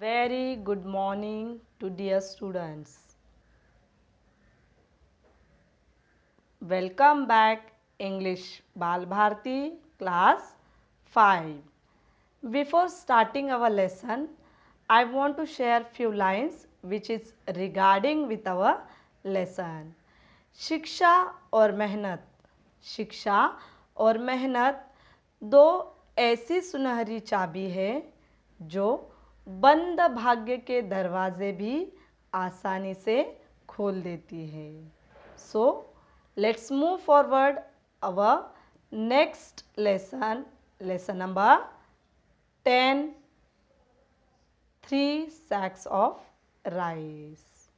Very good morning to dear students. Welcome back English Bal Bharti class 5. Before starting our lesson, I want to share few lines which is regarding with our lesson. शिक्षा और मेहनत शिक्षा और मेहनत दो ऐसी सुनहरी चाबी है जो बंद भाग्य के दरवाजे भी आसानी से खोल देती है. So let's move forward our next lesson. Lesson number 10, 3 sacks of rice.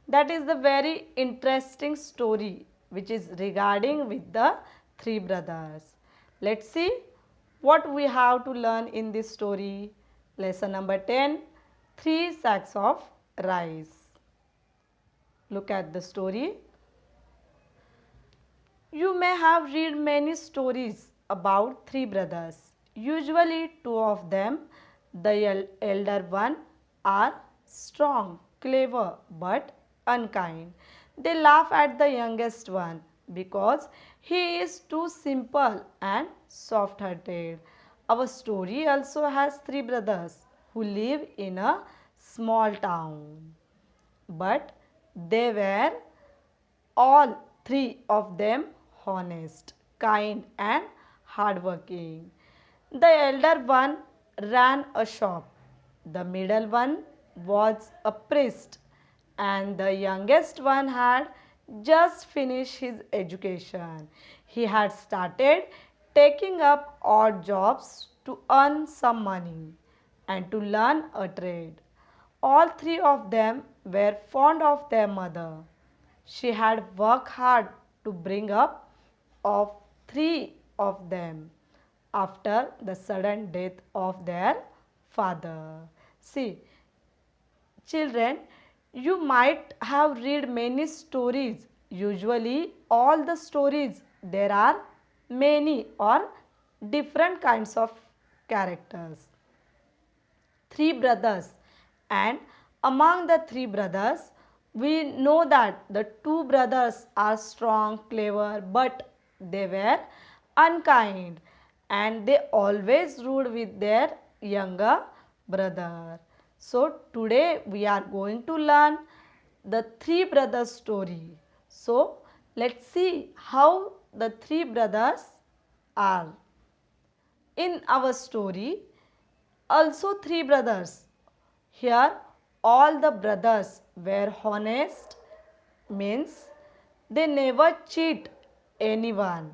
That is the very interesting story which is regarding with the three brothers. Let's see what we have to learn in this story. Lesson number 10, 3 sacks of rice. Look at the story. You may have read many stories about three brothers. Usually two of them, the elder one, are strong, clever but unkind. They laugh at the youngest one because he is too simple and soft-hearted. Our story also has three brothers who live in a small town. But they were all three of them honest, kind, and hardworking. The elder one ran a shop, the middle one was a priest, and the youngest one had just finished his education. He had started taking up odd jobs to earn some money and to learn a trade. All three of them were fond of their mother. She had worked hard to bring up of three of them after the sudden death of their father. See, children, you might have read many stories. Usually, all the stories there are many or different kinds of characters. Three brothers, and among the three brothers we know that the two brothers are strong, clever, but they were unkind and they always ruled with their younger brother. So today we are going to learn the three brothers story. So let's see how the three brothers are in our story. Also three brothers. Here all the brothers were honest, means they never cheat anyone.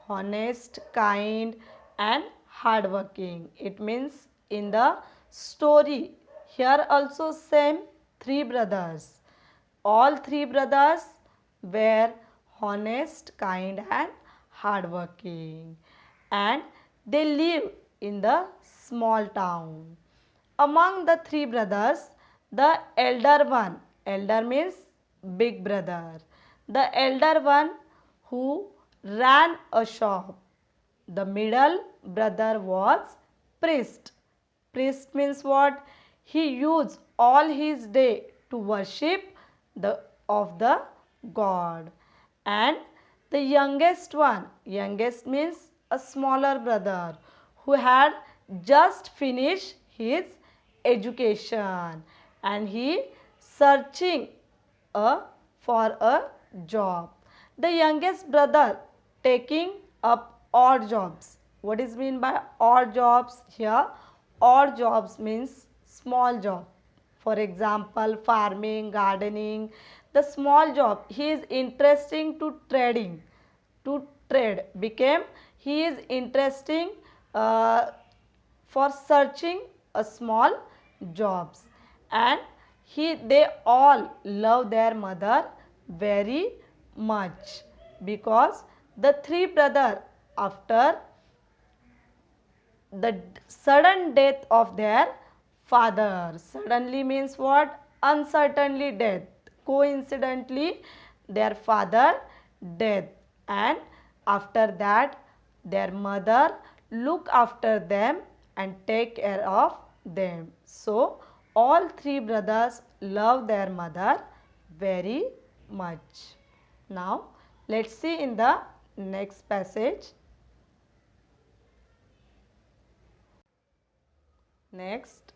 Honest, kind, and hardworking. It means in the story here also same three brothers. All three brothers were honest, kind, and hardworking, and they live in the small town. Among the three brothers, the elder means big brother, the elder one who ran a shop. The middle brother was priest. Priest means what? He used all his day to worship the of the God. And the youngest means a smaller brother who had just finished his education and he searching a, for a job. The youngest brother taking up odd jobs. What is mean by odd jobs here? Odd jobs means small job. For example, farming, gardening. The small job he is interesting to trading. To trade became he is interesting for searching a small jobs, and they all love their mother very much because the three brother after the sudden death of their father. Suddenly means what? Uncertainly death. Coincidentally their father death, and after that their mother look after them and take care of them. So all three brothers love their mother very much. Now let's see in the next passage. Next,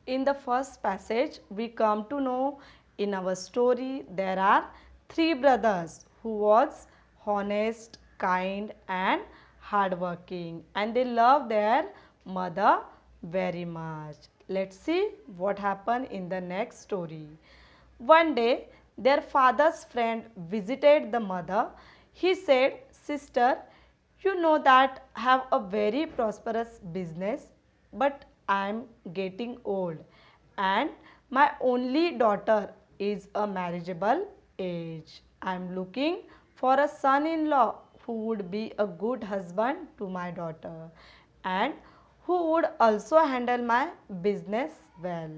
in the first passage, we come to know in our story there are three brothers who was honest, kind and hardworking, and they love their mother very much. Let's see what happened in the next story. One day, their father's friend visited the mother. He said, "Sister, you know that I have a very prosperous business, but I am getting old and my only daughter is a marriageable age. I am looking for a son-in-law who would be a good husband to my daughter and who would also handle my business well.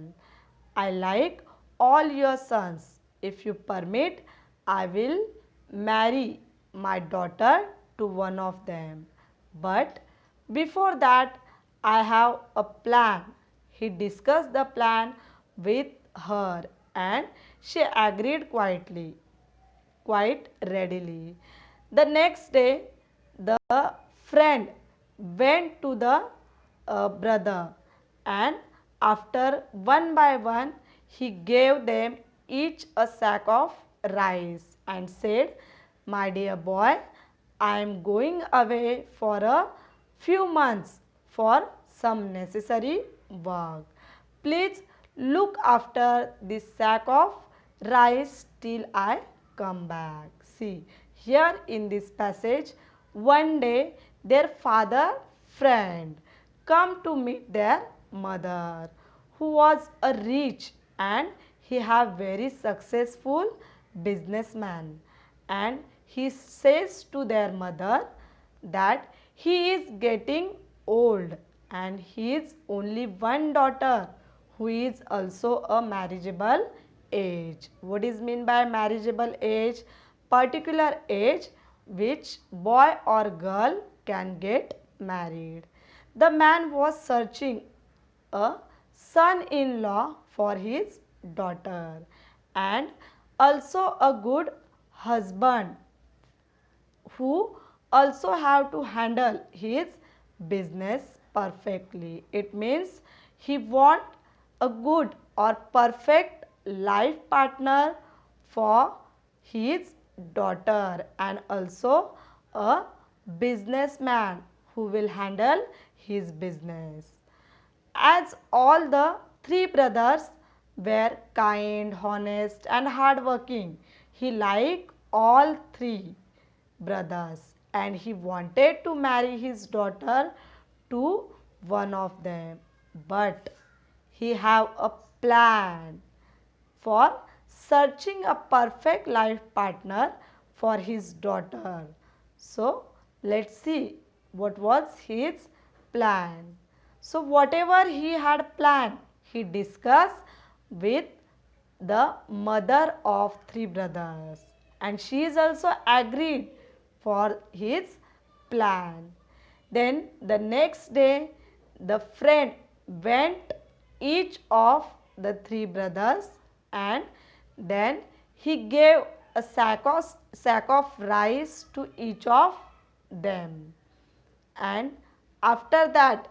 I like all your sons. If you permit, I will marry my daughter to one of them. But before that, I have a plan." He discussed the plan with her and she agreed quite readily. The next day, the friend went to the brother and after one by one he gave them each a sack of rice and said, "My dear boy, I am going away for a few months for some necessary work. Please look after this sack of rice till I come back." See, here in this passage, one day their father friend come to meet their mother who was a rich and he have very successful businessman, and he says to their mother that he is getting old and he is only one daughter who is also a marriageable age. What is mean by marriageable age? Particular age which boy or girl can get married. The man was searching a son-in-law for his daughter and also a good husband who also have to handle his business perfectly. It means he want a good or perfect life partner for his daughter and also a businessman who will handle his business. As all the three brothers were kind, honest and hardworking, he liked all three brothers and he wanted to marry his daughter to one of them. But he have a plan for searching a perfect life partner for his daughter. So let's see what was his plan. So whatever he had planned, he discussed with the mother of three brothers and she is also agreed for his plan. Then the next day the friend went each of the three brothers and then he gave a sack of rice to each of them, and after that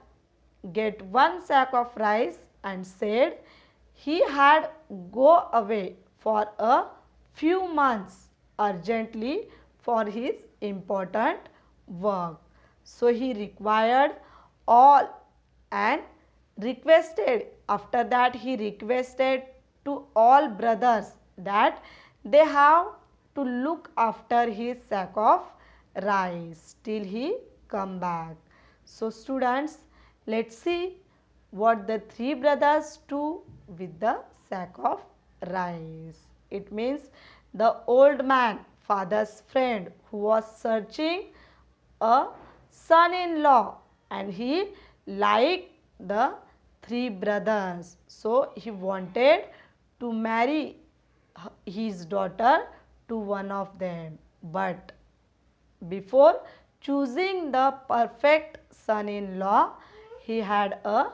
get one sack of rice and said he had go away for a few months urgently for his important work. So he required all and requested, after that he requested to all brothers that they have to look after his sack of rice till he come back. So students, let's see what the three brothers do with the sack of rice. It means the old man, father's friend, who was searching a son-in-law and he liked the three brothers. So he wanted to marry his daughter to one of them. But before Choosing the perfect son-in-law, he had a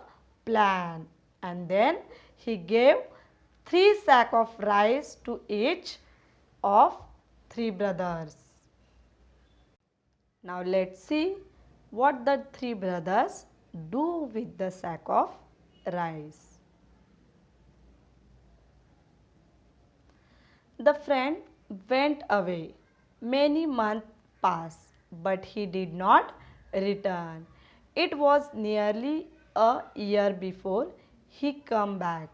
plan, and then he gave 3 sacks of rice to each of 3 brothers. Now let's see what the 3 brothers do with the sack of rice. The friend went away. Many months passed, but he did not return. It was nearly a year before he came back.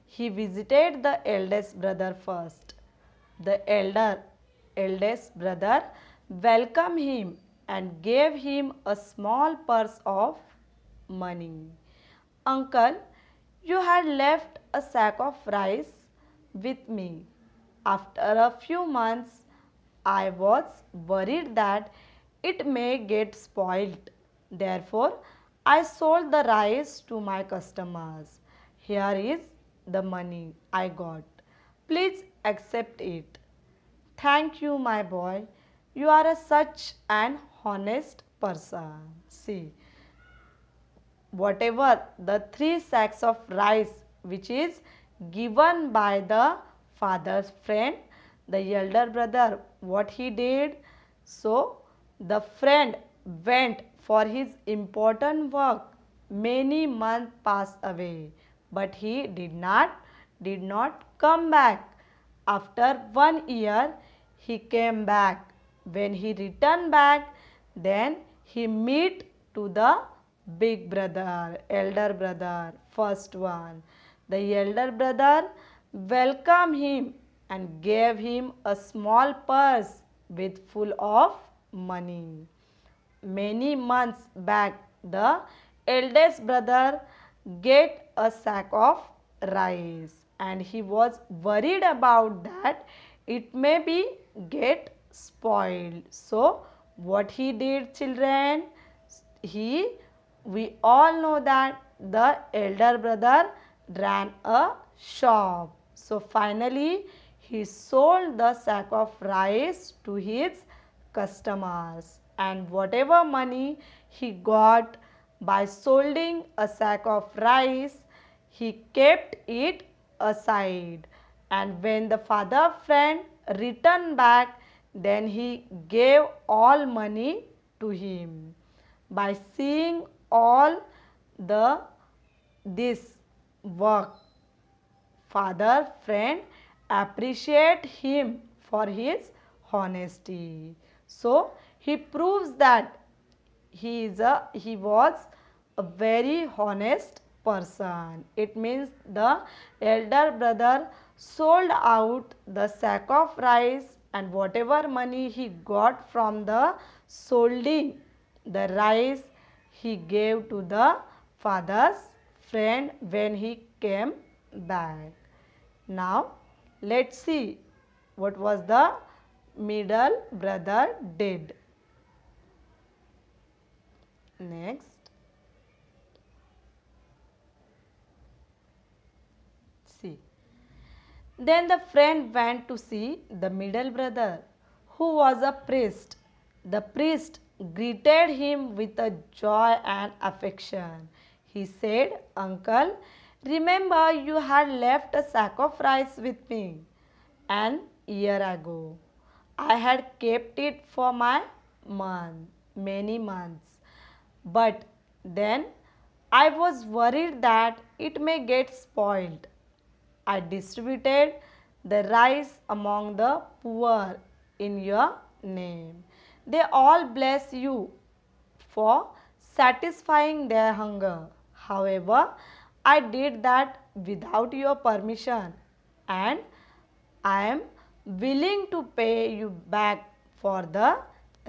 He visited the eldest brother first. The eldest brother welcomed him and gave him a small purse of money. Uncle, you had left a sack of rice with me. After a few months, I was worried that it may get spoiled. Therefore, I sold the rice to my customers. Here is the money I got. Please accept it. Thank you, my boy. You are such an honest person. See, whatever the 3 sacks of rice which is given by the father's friend, the elder brother, what he did, so the friend went for his important work. Many months passed away, but he did not come back. After 1 year he came back. When he returned back, then he meet to the big brother, elder brother, first one. The elder brother welcomed him and gave him a small purse with full of money. Many months back, the eldest brother get a sack of rice, and he was worried about that it may be get spoiled. So what he did, children, he we all know that the elder brother ran a shop. So finally he sold the sack of rice to his customers, and whatever money he got by selling a sack of rice, he kept it aside. And when the father friend returned back, then he gave all money to him. By seeing all the this work, father friend appreciate him for his honesty. So he proves that he was a very honest person. It means the elder brother sold out the sack of rice, and whatever money he got from the solding the rice, he gave to the father's friend when he came back. Now let's see what was the middle brother did. Next, see. Then the friend went to see the middle brother, who was a priest. The priest greeted him with a joy and affection. He said, Uncle, remember you had left a sack of rice with me an year ago. I had kept it for many months. But then I was worried that it may get spoiled. I distributed the rice among the poor in your name. They all bless you for satisfying their hunger. However, I did that without your permission, and I am willing to pay you back for the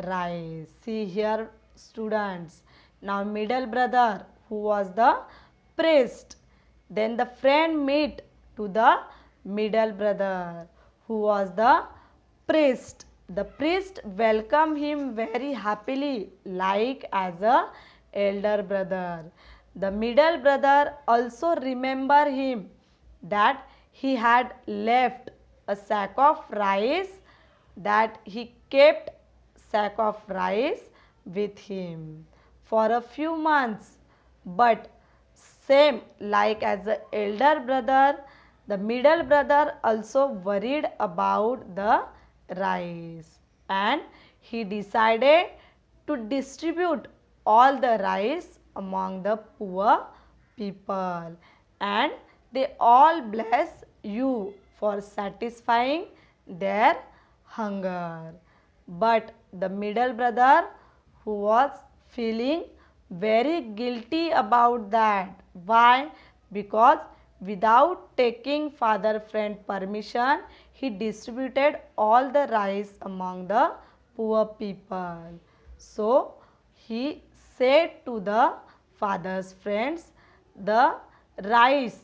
rice. See here, students. Now middle brother, who was the priest, then the friend meet to the middle brother, who was the priest. The priest welcomed him very happily, like as a elder brother. The middle brother also remember him that he had left a sack of rice, that he kept sack of rice with him for a few months. But same like as the elder brother, the middle brother also worried about the rice, and he decided to distribute all the rice among the poor people, and they all bless you for satisfying their hunger. But the middle brother, who was feeling very guilty about that. Why? Because without taking father friend permission, he distributed all the rice among the poor people. So he said to the father's friends, the rice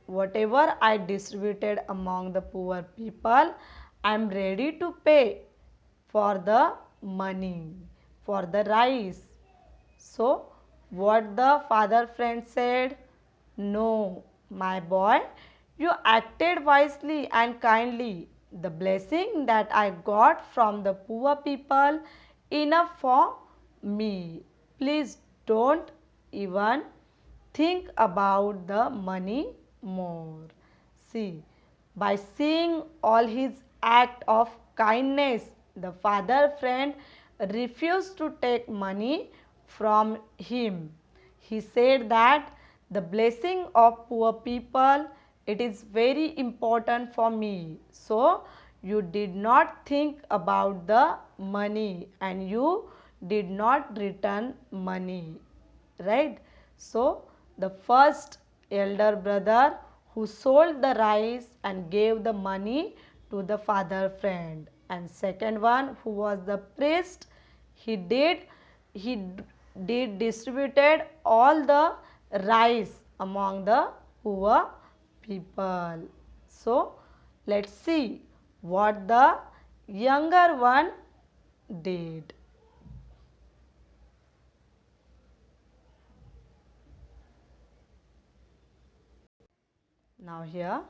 whatever I distributed among the poor people, I am ready to pay for the money, for the rice. So, what the father friend said? No, my boy, you acted wisely and kindly. The blessing that I got from the poor people enough for me. Please don't even think about the money more. See, by seeing all his act of kindness, the father friend refused to take money from him. He said that the blessing of poor people, it is very important for me. So you did not think about the money and you did not return money, right? So the first elder brother who sold the rice and gave the money to the father friend, and second one who was the priest, he did distributed all the rice among the poor people. So let's see what the younger one did. Now here,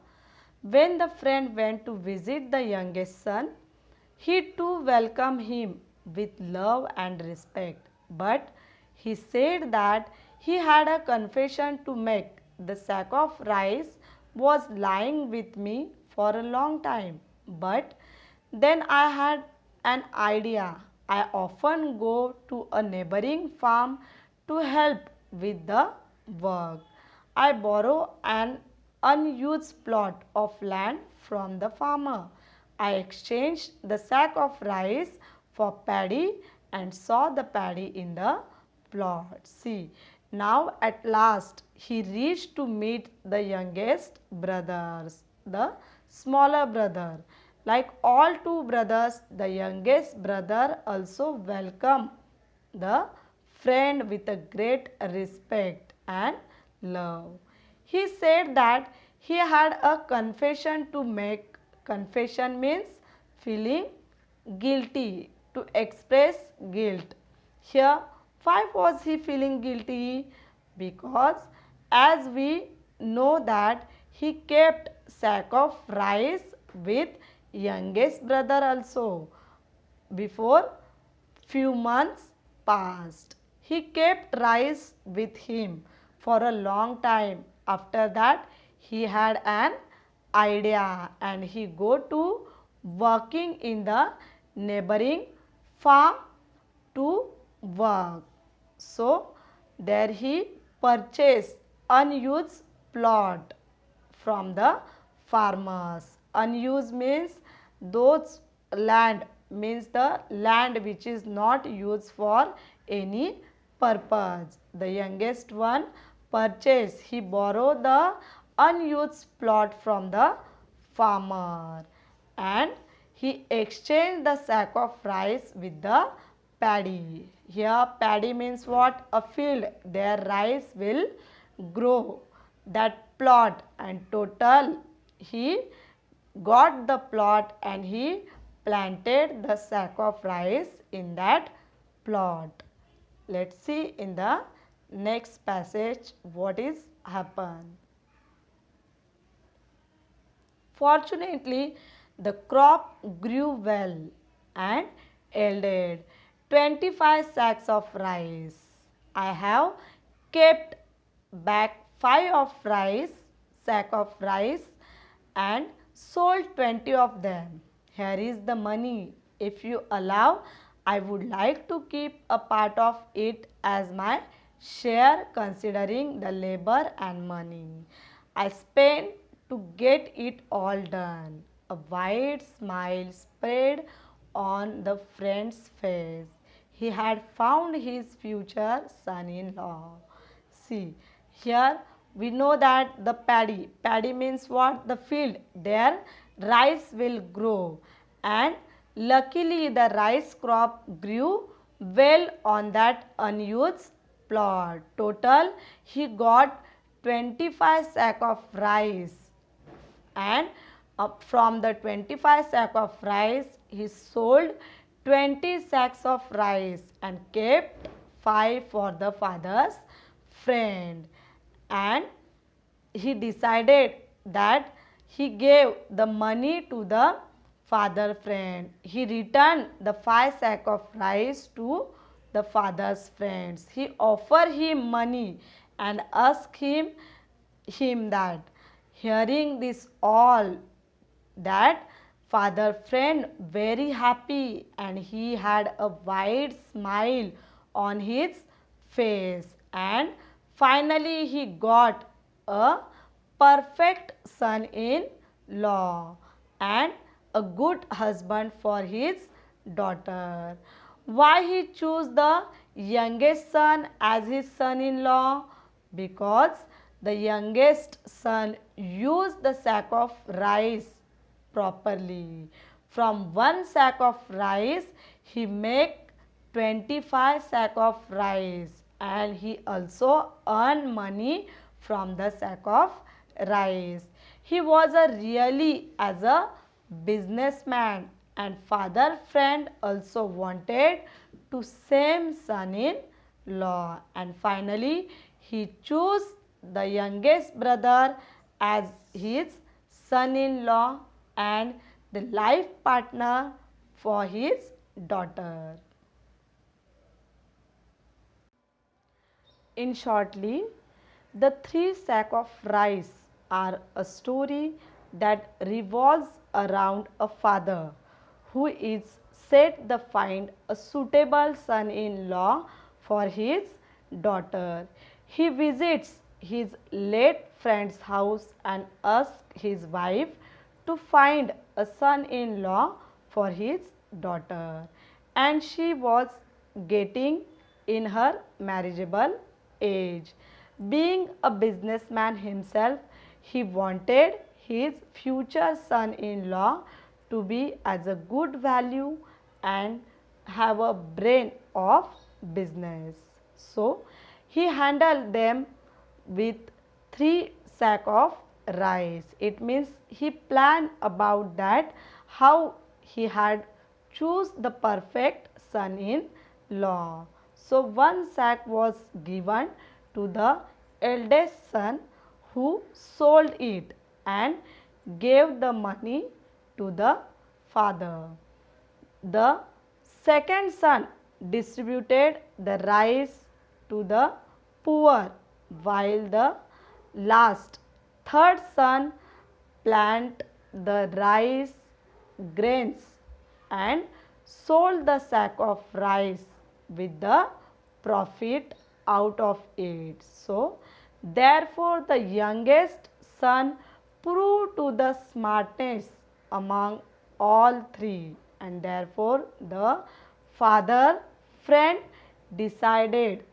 when the friend went to visit the youngest son, he too welcomed him with love and respect. But he said that he had a confession to make. The sack of rice was lying with me for a long time. But then I had an idea. I often go to a neighboring farm to help with the work. I borrow an unused plot of land from the farmer. I exchanged the sack of rice for paddy and saw the paddy in the plot. See, now at last he reached to meet the youngest brothers, the smaller brother. Like all two brothers, the youngest brother also welcomed the friend with a great respect and love. He said that he had a confession to make. Confession means feeling guilty, to express guilt. Here, why was he feeling guilty? Because as we know that he kept sack of rice with youngest brother also. Before few months passed, he kept rice with him for a long time. After that, he had an idea and he go to working in the neighboring farm to work. So there he purchased unused plot from the farmers. Unused means those land, means the land which is not used for any purpose. The youngest one purchased, he borrowed the unused plot from the farmer, and he exchanged the sack of rice with the paddy. Here paddy means what? A field. Their rice will grow. That plot, and total he got the plot and he planted the sack of rice in that plot. Let's see in the next passage what is happened. Fortunately, the crop grew well and yielded 25 sacks of rice. I have kept back 5 of rice, sack of rice and sold 20 of them. Here is the money. If you allow, I would like to keep a part of it as my share considering the labor and money I spent to get it all done. A wide smile spread on the friend's face. He had found his future son-in-law. See, here we know that the paddy means what? The field. There rice will grow, and luckily the rice crop grew well on that unused plot. Total he got 25 sack of rice, and from the 25 sack of rice he sold 20 sacks of rice and kept 5 for the father's friend. And he decided that he gave the money to the father friend. He returned the 5 sack of rice to the father's friends. He offered him money and asked him that. Hearing this all, that father friend very happy, and he had a wide smile on his face, and finally he got a perfect son-in-law and a good husband for his daughter. Why he chose the youngest son as his son-in-law? Because the youngest son used the sack of rice properly. From one sack of rice he make 25 sack of rice, and he also earned money from the sack of rice. He was a really as a businessman, and father friend also wanted to same son-in-law, and finally he chose the youngest brother as his son-in-law and the life partner for his daughter. In shortly, the 3 sacks of rice are a story that revolves around a father who is set to find a suitable son-in-law for his daughter. He visits his late friend's house and asks his wife to find a son-in-law for his daughter, and she was getting in her marriageable age. Being a businessman himself, he wanted his future son-in-law to be as a good value and have a brain of business. So he handled them with 3 sacks of rice. It means he planned about that how he had choose the perfect son-in-law. So one sack was given to the eldest son, who sold it and gave the money to the father. The second son distributed the rice to the poor, while the last, third son planted the rice grains and sold the sack of rice with the profit out of it. So, therefore, the youngest son proved to the smartest among all three, and therefore the father friend decided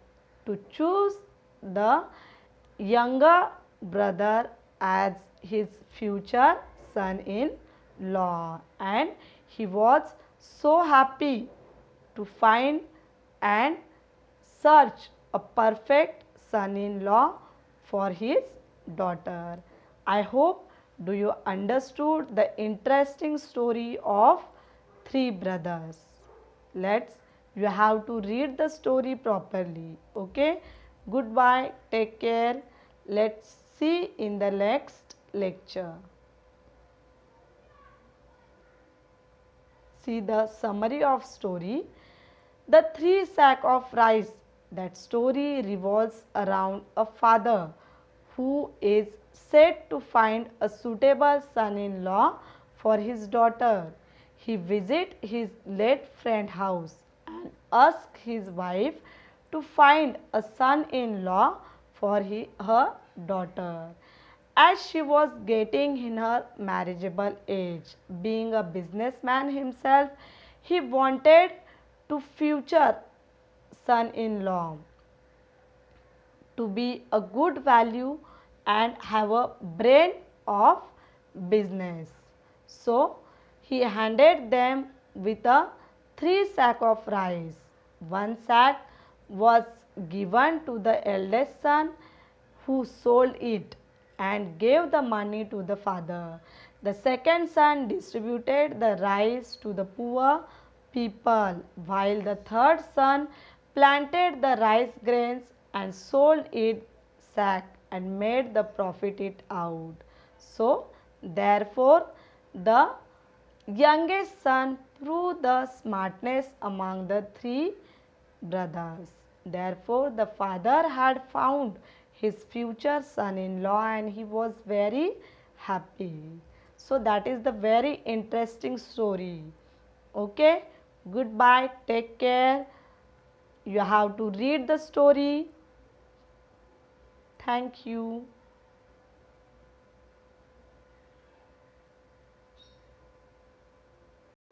to choose the younger brother as his future son-in-law, and he was so happy to find and search a perfect son-in-law for his daughter. I hope do you understood the interesting story of 3 brothers. You have to read the story properly. Okay. Goodbye. Take care. Let's see in the next lecture. See the summary of story. The three sack of rice. That story revolves around a father who is said to find a suitable son-in-law for his daughter. He visits his late friend's house and asks his wife to find a son-in-law for her daughter. As she was getting in her marriageable age, being a businessman himself, he wanted to future son-in-law to be a good value and have a brain of business. So he handed them with a three sack of rice. One sack was given to the eldest son who sold it and gave the money to the father. The second son distributed the rice to the poor people, while the third son planted the rice grains and sold it sack and made the profit it out. So, therefore, the youngest son proved the smartness among the three brothers. Therefore, the father had found his future son in law and he was very happy. So, that is the very interesting story. Okay, goodbye, take care. You have to read the story. Thank you.